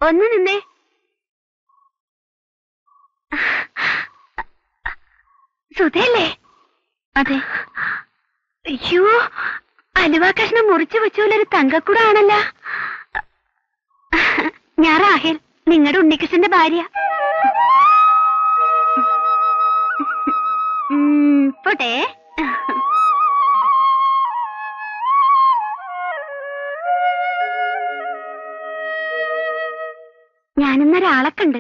ഒന്ന് നിന്നേ. സുധയല്ലേ? അതെ. അയ്യോ, അലുവ കഷ്ണം മുറിച്ചു വെച്ചോലൊരു തങ്കക്കൂടാണല്ല. ഞാൻ റാഹേൽ, നിങ്ങളുടെ ഉണ്ണികൃഷ്ണന്റെ ഭാര്യ. പോട്ടെ. ഞാനിന്നൊരാളെ കണ്ട്.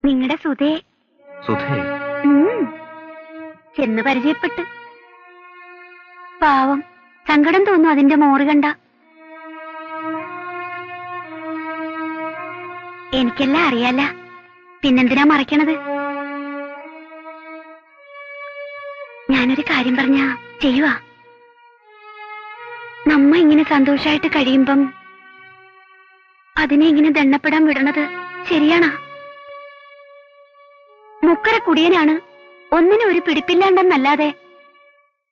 നിങ്ങളുടെ സുധേ. ചെന്ന് പരിചയപ്പെട്ട്. പാവം, സങ്കടം തോന്നും അതിന്റെ മോറ് കണ്ട. എനിക്കെല്ലാം അറിയാല, പിന്നെന്തിനാ മറയ്ക്കണത്? ഞാനൊരു കാര്യം പറഞ്ഞാ ചെയ്യുവാ. നമ്മ ഇങ്ങനെ സന്തോഷായിട്ട് കഴിയുമ്പം അതിനെ ഇങ്ങനെ ദണ്ണപ്പെടാൻ വിടണത് ശരിയാണോ? മുക്കര കുടിയനാണ്, ഒന്നിനും ഒരു പിടിപ്പില്ലാണ്ടെന്നല്ലാതെ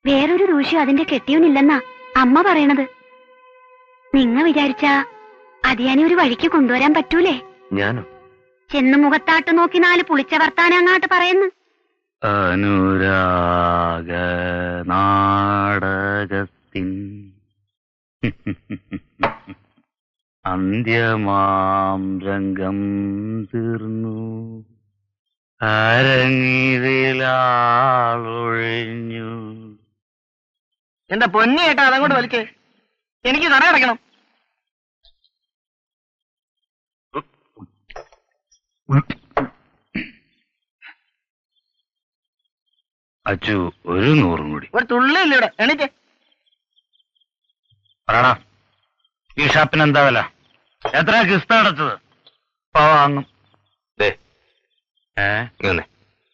വേറൊരു ദൂഷ്യം അതിന്റെ കെട്ടിയവനില്ലെന്നാ അമ്മ പറയണത്. നിങ്ങ വിചാരിച്ചാ അതിയാനെ ഒരു വഴിക്ക് കൊണ്ടുവരാൻ പറ്റൂലേ? ഞാനോ? ചെന്ന് മുഖത്താട്ട് നോക്കി 4 പുളിച്ച വർത്താനം അങ്ങാട്ട് പറയുന്നു. അനുരാഗ നാടകത്തിൻ അന്ത്യമാം രംഗം തീർന്നു, അരങ്ങിലാളൊഴിഞ്ഞു. എന്റെ പൊന്നി ഏട്ടാ, അതങ്ങോട്ട് വലിക്കേ, എനിക്ക് കട അടയ്ക്കണം. അച്ചു, ഒരു 100 കൂടി. ഒരു തുള്ളിയില്ല ഇവിടെ. എണീറ്റേ. പറയടാ, ഈ ഷാപ്പിന് എന്താ വില? എത്ര കിസ്ത അടച്ചത്? വാങ്ങും.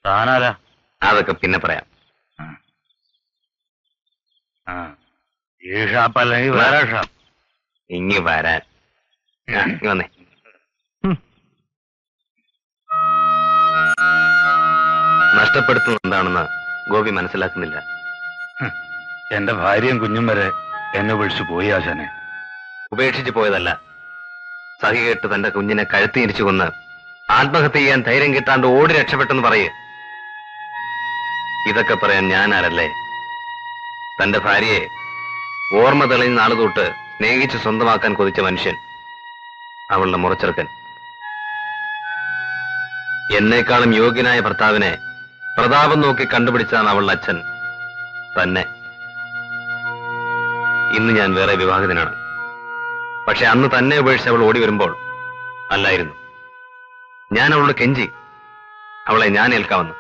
താനാരാ? അതൊക്കെ പിന്നെ പറയാം. ഈ ഷാപ്പ് അല്ലെങ്കിൽ വേറെ ഷാപ്പ്? ഇങ്ങി വരാൻ. വന്നേ. നഷ്ടപ്പെടുത്തുന്നത് എന്താണെന്ന് ഗോപി മനസ്സിലാക്കുന്നില്ല. എന്റെ ഭാര്യയും കുഞ്ഞും വരെ എന്നെ വിളിച്ചു പോയി ആശാനെ. ഉപേക്ഷിച്ചു പോയതല്ല, സഹി കേട്ട് തന്റെ കുഞ്ഞിനെ കഴുത്തിരിച്ചു കൊന്ന് ആത്മഹത്യ ചെയ്യാൻ ധൈര്യം കിട്ടാണ്ട് ഓടി രക്ഷപ്പെട്ടെന്ന് പറയേ. ഇതൊക്കെ പറയാൻ ഞാനാരല്ലേ? തന്റെ ഭാര്യയെ ഓർമ്മ തെളിഞ്ഞ നാളു തൊട്ട് സ്നേഹിച്ച് സ്വന്തമാക്കാൻ കൊതിച്ച മനുഷ്യൻ, അവളുടെ മുറച്ചെറുക്കൻ. എന്നേക്കാളും യോഗ്യനായ ഭർത്താവിനെ പ്രതാപം നോക്കി കണ്ടുപിടിച്ചാണ് അവളുടെ അച്ഛൻ തന്നെ. ഇന്ന് ഞാൻ വേറെ വിവാഹിതനാണ്. പക്ഷെ അന്ന് തന്നെ ഉപേക്ഷിച്ച് അവൾ ഓടി വരുമ്പോൾ അല്ലായിരുന്നു. ഞാൻ അവളോട് കെഞ്ചി അവളെ ഞാൻ ഏൽക്കാമെന്ന്.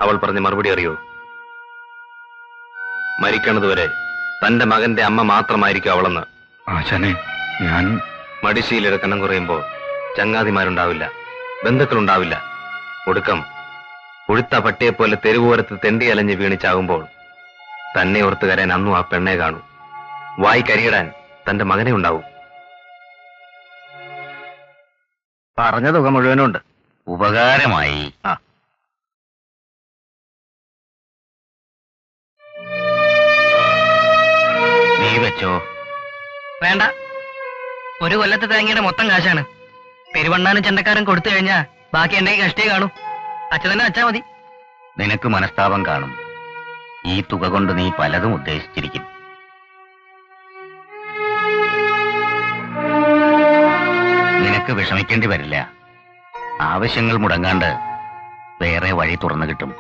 അവൾ പറഞ്ഞ മറുപടി അറിയോ? മരിക്കണതുവരെ തന്റെ മകന്റെ അമ്മ മാത്രമായിരിക്കും അവളെന്ന്. ആശാനെ, ഞാൻ മടിശീലയുടെ കണ്ണം കുറയുമ്പോൾ ചങ്ങാതിമാരുണ്ടാവില്ല, ബന്ധുക്കളുണ്ടാവില്ല. ഒടുക്കം ഉഴുത്ത പട്ടിയെപ്പോലെ തെരുവോരത്ത് തെണ്ടി അലഞ്ഞ് വീണിച്ചാകുമ്പോൾ തന്നെ ഓർത്ത് കരയാൻ അന്നും ആ പെണ്ണെ കാണൂ. വായി കരിയിടാൻ തന്റെ മകനെ ഉണ്ടാവും. പറഞ്ഞ തുക മുഴുവനുണ്ട്. ഉപകാരമായി. നീ വെച്ചോ. വേണ്ട, 1 കൊല്ലത്തെ തേങ്ങയുടെ മൊത്തം കാശാണ്. പെരുവണ്ണാനും ചെണ്ടക്കാരൻ കൊടുത്തു കഴിഞ്ഞാ ബാക്കി എന്റെ കഷ്ടേ കാണൂ. അച്ഛൻ തന്നെ അച്ഛാ മതി. നിനക്ക് മനസ്താപം കാണും. ഈ തുക കൊണ്ട് നീ പലതും ഉദ്ദേശിച്ചിരിക്കും. നിനക്ക് വിഷമിക്കേണ്ടി വരില്ല. ആവശ്യങ്ങൾ മുടങ്ങാണ്ട് വേറെ വഴി തുറന്നു കിട്ടും.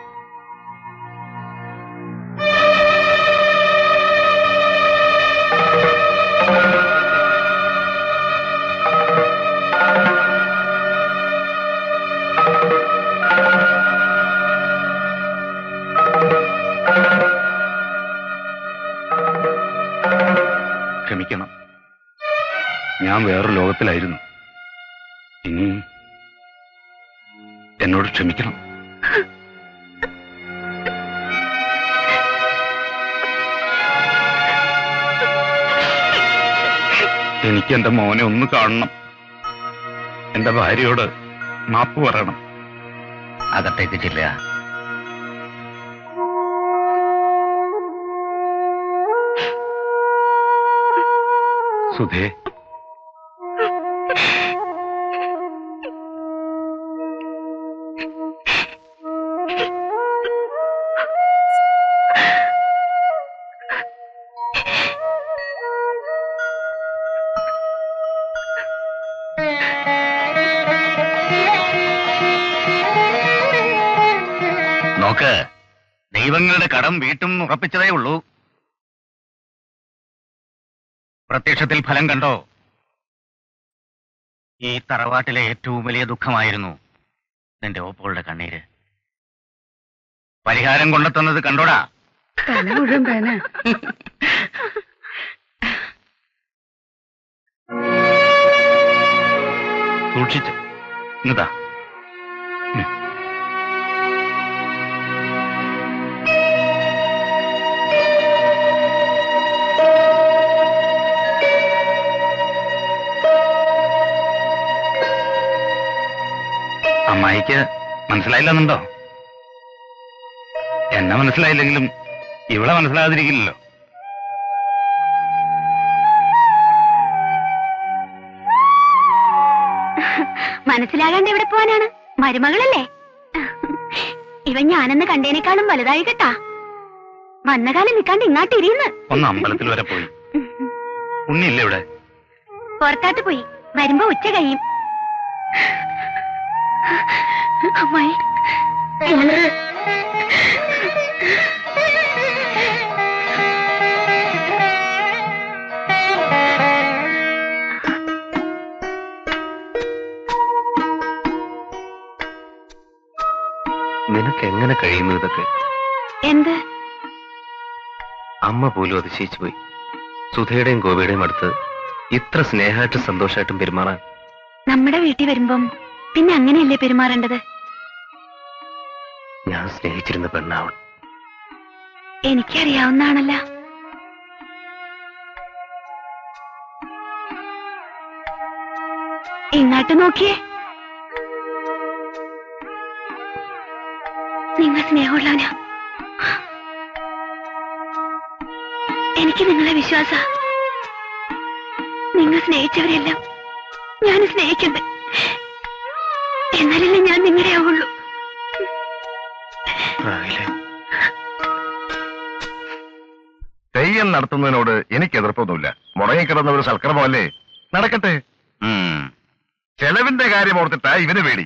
ക്ഷമിക്കണം, ഞാൻ വേറൊരു ലോകത്തിലായിരുന്നു. ഇനി എന്നോട് ക്ഷമിക്കണം. എനിക്ക് എന്റെ മോനെ ഒന്ന് കാണണം. എന്റെ ഭാര്യയോട് മാപ്പ് പറയണം. അകത്തേക്ക് ചെല്ലുക. സുധേ, നോക്ക്, ദൈവങ്ങളുടെ കടം വീട്ടും ഉറപ്പിച്ചതേ ഉള്ളൂ. പ്രത്യക്ഷത്തിൽ ഫലം കണ്ടോ? ഈ തറവാട്ടിലെ ഏറ്റവും വലിയ ദുഃഖമായിരുന്നു നിന്റെ ഓപ്പോളുടെ കണ്ണീര്. പരിഹാരം കൊണ്ടെത്തുന്നത് കണ്ടോടാ. തല മുഴുവൻ പേന. സൂക്ഷിച്ച് ഇന്നതാ. അമ്മായിക്ക് മനസ്സിലായില്ലെന്നുണ്ടോ? എന്നെ മനസ്സിലായില്ലെങ്കിലും ഇവളെ മനസ്സിലാകാതിരിക്കില്ലല്ലോ. മനസ്സിലാകാണ്ട് എവിടെ പോവാനാണ്? മരുമകളല്ലേ? ഇവൻ ഞാനെന്ന് കണ്ടേനേക്കാളും വലുതായി കേട്ടാ. വന്ന കാലം നിൽക്കാണ്ട് ഇങ്ങാട്ടിരിയുന്നു. ഒന്ന് അമ്പലത്തിൽ വരെ പോയി. ഉണ്ണിയില്ലേ ഇവിടെ? പുറത്താട്ട് പോയി. വരുമ്പോ ഉച്ച കഴിയും. അമ്മായി നിനക്ക് എങ്ങനെ കഴിയുന്നു ഇതൊക്കെ? എന്ത്? അമ്മ പോലും അതിശയിച്ചു പോയി. സുധയുടെയും ഗോപിയുടെയും അടുത്ത് ഇത്ര സ്നേഹമായിട്ടും സന്തോഷമായിട്ടും പെരുമാറാൻ. നമ്മുടെ വീട്ടിൽ വരുമ്പം പിന്നെ അങ്ങനെയല്ലേ പെരുമാറേണ്ടത്? ഞാൻ സ്നേഹിച്ചിരുന്ന പെണ്ണാവൾ. എനിക്കറിയാവുന്നതാണല്ല. ഇങ്ങോട്ട് നോക്കിയേ. നിങ്ങൾ സ്നേഹമുള്ളവനാ. എനിക്ക് നിങ്ങളെ വിശ്വാസ. നിങ്ങൾ സ്നേഹിച്ചവരെല്ലാം ഞാൻ സ്നേഹിക്കണ്ടേ? എന്നാലല്ലേ ഞാൻ നിങ്ങളുടെ ആവുള്ളൂ. തെയ്യം നടത്തുന്നതിനോട് എനിക്ക് എതിർപ്പൊന്നുമില്ല. മുടങ്ങിക്കിടന്ന ഒരു സൽക്രമമല്ലേ, നടക്കട്ടെ. ചെലവിന്റെ കാര്യം ഓർത്തിട്ടാ ഇവന് പേടി.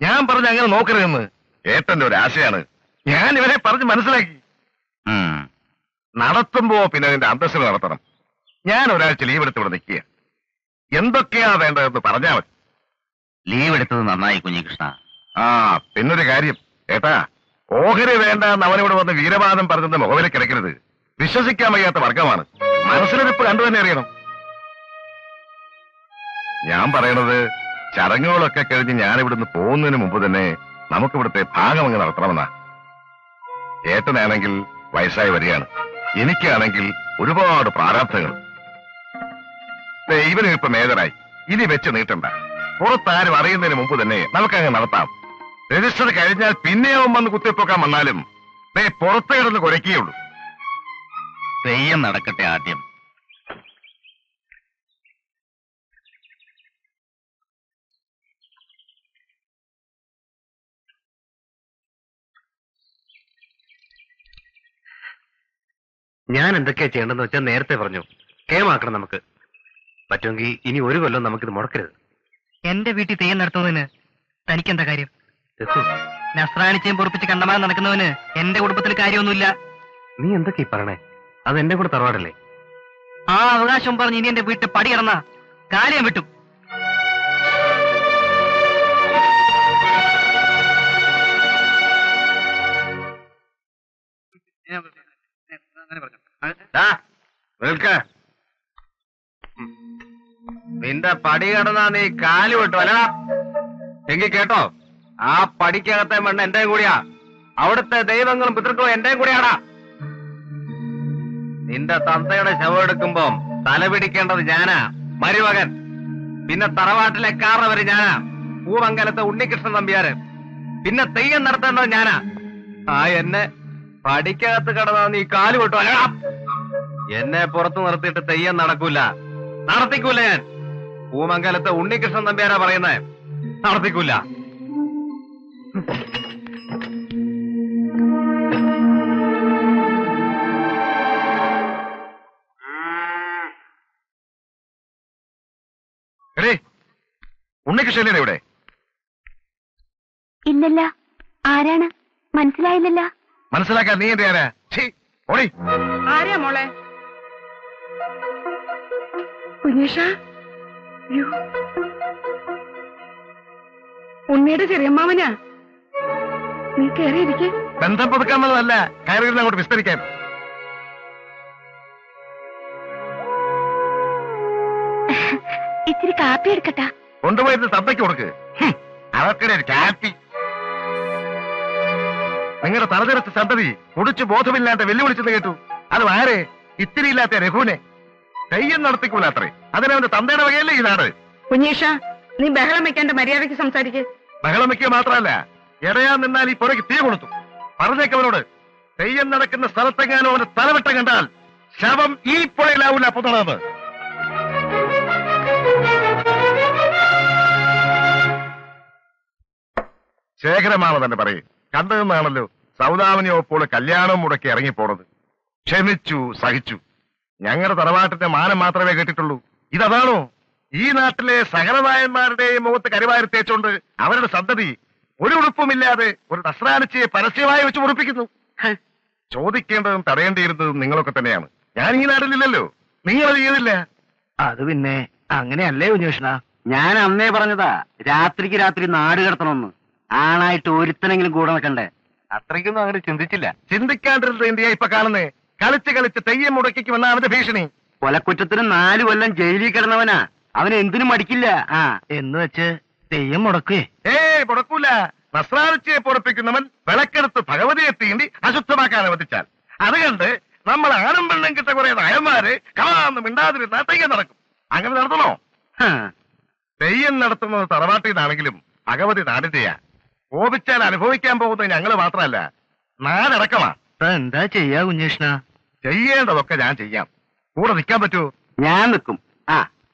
ഞാൻ പറഞ്ഞ അങ്ങനെ നോക്കരുതെന്ന് ഏട്ടന്റെ ഒരു ആശയാണ്. ഞാൻ ഇവനെ പറഞ്ഞ് മനസ്സിലാക്കി. നടത്തുമ്പോ പിന്നെ അതിന്റെ അന്തസ്സിൽ നടത്തണം. ഞാൻ ഒരാഴ്ച ലീവ് എടുത്ത് ഇവിടെ നിൽക്കുക. എന്തൊക്കെയാ വേണ്ടതെന്ന് പറഞ്ഞാ മതി. ലീവ് എടുത്തത് നന്നായി കുഞ്ഞികൃഷ്ണ. പിന്നൊരു കാര്യം ഏട്ടാ, ഓഹരി വേണ്ട എന്ന് അവനിവിടെ വന്ന് വീരവാദം പറഞ്ഞത് മുഖവിൽ കിടക്കരുത്. വിശ്വസിക്കാൻ വയ്യാത്ത വർഗമാണ്. മനസ്സിലിരിപ്പ് കണ്ടു തന്നെ അറിയണം. ഞാൻ പറയണത് ചടങ്ങുകളൊക്കെ കഴിഞ്ഞ് ഞാൻ ഇവിടുന്ന് പോകുന്നതിന് മുമ്പ് തന്നെ നമുക്കിവിടുത്തെ ഭാഗമങ്ങ് നടത്തണമെന്നാ. ഏട്ടനാണെങ്കിൽ വയസ്സായി വരികയാണ്. എനിക്കാണെങ്കിൽ ഒരുപാട് പ്രാരാബ്ധങ്ങൾ. ഇവന് ഇപ്പൊ മേജറായി. ഇനി വെച്ച് നീട്ടണ്ട. പുറത്താരും അറിയുന്നതിന് മുമ്പ് തന്നെ നമുക്കങ്ങ് നടത്താം. രജിസ്റ്റർ കഴിഞ്ഞാൽ പിന്നെയാവും വന്ന് കുത്തിപ്പൊക്കാൻ വന്നാലും പുറത്ത് കിടന്ന് കുരയ്ക്കുകയുള്ളൂ. തെയ്യം നടക്കട്ടെ ആദ്യം. ഞാൻ എന്തൊക്കെയാ ചെയ്യേണ്ടെന്ന് വെച്ചാൽ നേരത്തെ പറഞ്ഞു. കേമാക്കണം നമുക്ക്. പറ്റുമെങ്കിൽ ഇനി ഒരു കൊല്ലം നമുക്കിത് മുടക്കരുത്. എന്റെ വീട്ടിൽ തെയ്യം നടത്തുന്നതിന് തനിക്കെന്താ കാര്യം? നസ്രാണിച്ചയും പൊറപ്പിച്ച് കണ്ടമാനം നടക്കുന്നവന് എന്റെ കുടുംബത്തിൽ കാര്യമൊന്നുമില്ല. നീ എന്തൊക്കെയാ പറയണേ? അത് എന്റെ കൂടെ തറവാടല്ലേ? ആ അവകാശം പറഞ്ഞ് ഇനി എന്റെ വീട്ടിൽ പടി കിടന്ന കാര്യം വിട്ടും. നിന്റെ പടി കടന്നാ നീ കാല് വിട്ടു അല്ല? എങ്കിൽ കേട്ടോ, ആ പടിക്കകത്തെ മണ്ണ് എന്റെയും കൂടിയാ. അവിടുത്തെ ദൈവങ്ങളും പിതൃക്കളും എന്റെയും കൂടിയാടാ. നിന്റെ തന്തയുടെ ശവം എടുക്കുമ്പം തല പിടിക്കേണ്ടത് ഞാനാ, മരുമകൻ. പിന്നെ തറവാട്ടിലെ കാരണവര് ഞാനാ, പൂമംഗലത്തെ ഉണ്ണികൃഷ്ണൻ നമ്പ്യാര്. പിന്നെ തെയ്യം നടത്തേണ്ടത് ഞാനാ. എന്നെ പടിക്കകത്ത് കിടന്നാ നീ കാല് വിട്ടു അല്ല? എന്നെ പുറത്തു നിർത്തിയിട്ട് തെയ്യം നടക്കൂല, നടത്തിക്കൂല. ഞാൻ പൂമംഗലത്തെ ഉണ്ണികൃഷ്ണൻ നമ്പ്യാരാ പറയുന്നേ, നടത്തിക്കൂല. ഉണ്ണികൃഷ്ണൻ ഇവിടെ ഇല്ലല്ല. ആരാണ്? മനസ്സിലായില്ലല്ലോ. മനസ്സിലാക്കാൻ നീ എന്റെ ആരാ? ഓടി. ആരാ മോളെ? കുഞ്ഞേഷ, ഉണ്ണിയുടെ ചെറിയമ്മാവനാ. നീ കയറിയിരിക്കെ. ബന്ധം പുതുക്കാമെന്നതല്ല, കയറിയിരുന്ന് അങ്ങോട്ട് വിസ്തരിക്കാൻ. ഇത്തിരി കാപ്പി എടുക്കട്ടാ? കൊണ്ടുപോയിരുന്ന് തന്തയ്ക്ക് കൊടുക്ക്. അവർക്കിടെ ഒരു കാപ്പി. നിങ്ങളുടെ തലതിരച്ച സന്തതി കുടിച്ചു ബോധമില്ലാത്ത വെല്ലുവിളിച്ചെന്ന് കേട്ടു. അത് ആരെ? ഇത്തിരി ഇല്ലാത്ത രഘുവിനെ തെയ്യം നടത്തിക്കൂല അത്രേ. അതിനവന്റെ തന്തയുടെ വകയല്ലേ ഈ നാട്. കുഞ്ഞേഷ, നീ ബഹളം വെക്കാണ്ട് മര്യാദയ്ക്ക് സംസാരിക്ക്. ബഹളം വയ്ക്കുക മാത്രമല്ല, ഇടയാൻ നിന്നാൽ ഈ പുറയ്ക്ക് തീ കൊടുത്തു. പറഞ്ഞേക്കവനോട് തെയ്യം നടക്കുന്ന സ്ഥലത്തെങ്ങാനോ അവന്റെ തലവെട്ടം കണ്ടാൽ ശവം ഈ പുഴയിലാവൂല പൊതണത്. ശേഖരമാവ തന്നെ പറയും. കണ്ടതെന്നാണല്ലോ സൗദാമിനിയോപ്പോൾ കല്യാണം മുടക്കി ഇറങ്ങിപ്പോണത്. ക്ഷമിച്ചു, സഹിച്ചു. ഞങ്ങളുടെ തറവാട്ടിന്റെ മാനം മാത്രമേ കേട്ടിട്ടുള്ളൂ. ഇതാണോ ഈ നാട്ടിലെ സകലനായന്മാരുടെയും മുഖത്ത് കരിവാരി തേച്ചുകൊണ്ട് അവരുടെ സന്തതി ഒരു ഉടുപ്പുമില്ലാതെ ഒരു നസ്രാനിച്ചയെ പരസ്യമായി വെച്ച് ഉറപ്പിക്കുന്നു? ചോദിക്കേണ്ടതും തടയേണ്ടിയിരുന്നതും നിങ്ങളൊക്കെ തന്നെയാണ്. ഞാൻ ഈ നാട്ടിലില്ലല്ലോ, നിങ്ങളത് ചെയ്തില്ല. അത് പിന്നെ അങ്ങനെയല്ലേ കുഞ്ഞേഷണ? ഞാൻ അന്നേ പറഞ്ഞതാ രാത്രിക്ക് രാത്രി നാട് കിടത്തണമെന്ന്. ആണായിട്ട് ഒരുത്തനെങ്കിലും കൂടെ നിൽക്കണ്ടേ? അത്രയ്ക്കൊന്നും അങ്ങനെ ചിന്തിച്ചില്ല. ചിന്തിക്കാണ്ടിരുന്നത് ഇന്ത്യ ഇപ്പൊ കാണുന്നേ. കളിച്ച് കളിച്ച് തെയ്യം മുടക്കിക്കുമെന്ന അവന്റെ ഭീഷണി. കൊലക്കുറ്റത്തിന് 4 കൊല്ലം ജയിലിൽ കിടന്നവനാ. അവന് എന്തിനും മടിക്കില്ല. എന്ന് വെച്ച് തെയ്യം മുടക്കേ? മുടക്കൂല. നസ്രാനിച്ചയെ പൊറപ്പിക്കുന്നവൻ വിളക്കെടുത്ത് ഭഗവതിയെ തീണ്ടി അശുദ്ധമാക്കാൻ അനുവദിച്ചാൽ അത് കണ്ട് നമ്മൾ ആണും പെണ്ണും കിട്ട കുറെ നായന്മാര് കാന്ന് മിണ്ടാതിരുന്ന തെയ്യം നടക്കും. അങ്ങനെ നടത്തണോ? തെയ്യം നടത്തുന്നത് തറവാട്ടിൽ നിന്നാണെങ്കിലും ഭഗവതി നാടിന്റെയാ. കോപിച്ചാൽ അനുഭവിക്കാൻ പോകുന്നത് ഞങ്ങള് മാത്രമല്ല, നാടടക്കമാ. എന്താ ചെയ്യാ കുഞ്ഞേഷണ? ചെയ്യേണ്ടതൊക്കെ ഞാൻ ചെയ്യാം. കൂടെ നിൽക്കാൻ പറ്റുമോ? ഞാൻ നിൽക്കും.